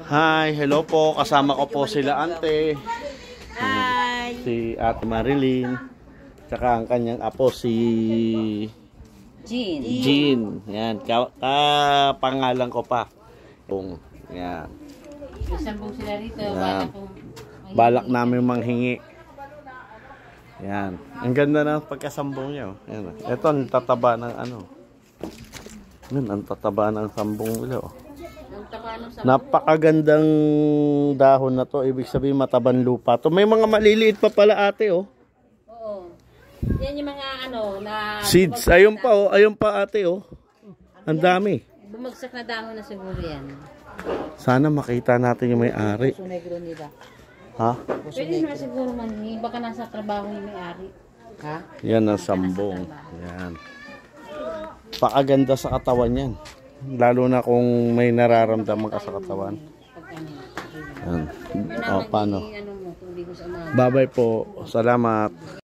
Hi, hello po. Kasama ko po sila ante. Hi! Si Ate Marilyn. Tsaka ang kanyang apo si Jean. Yan. Kapangalan ko pa. Yan. Isambong sila rito. Yan. Balak namin manghingi. Yan. Ang ganda ng pagkasambong niya. Yan. Ito ang tataba ng ano. Yan, ang tataba ng sambong nila. Napakagandang dahon na to. Ibig sabihin mataban lupa to. May mga maliliit pa pala ate oh. Oo. Yan yung mga ano na seeds. Ayun pa oh. Ayun pa ate oh. Ang dami. Bumagsak na dahon na siguro yan. Sana makita natin yung may-ari. Ha? Pwede naman siguro manhingi. Baka nasa trabaho yung may-ari. Ha? Yan ang sambong. Yan. Pakaganda sa katawan yan. Lalo na kung may nararamdaman ka sa katawan. Yan. O, paano? Bye-bye po. Salamat.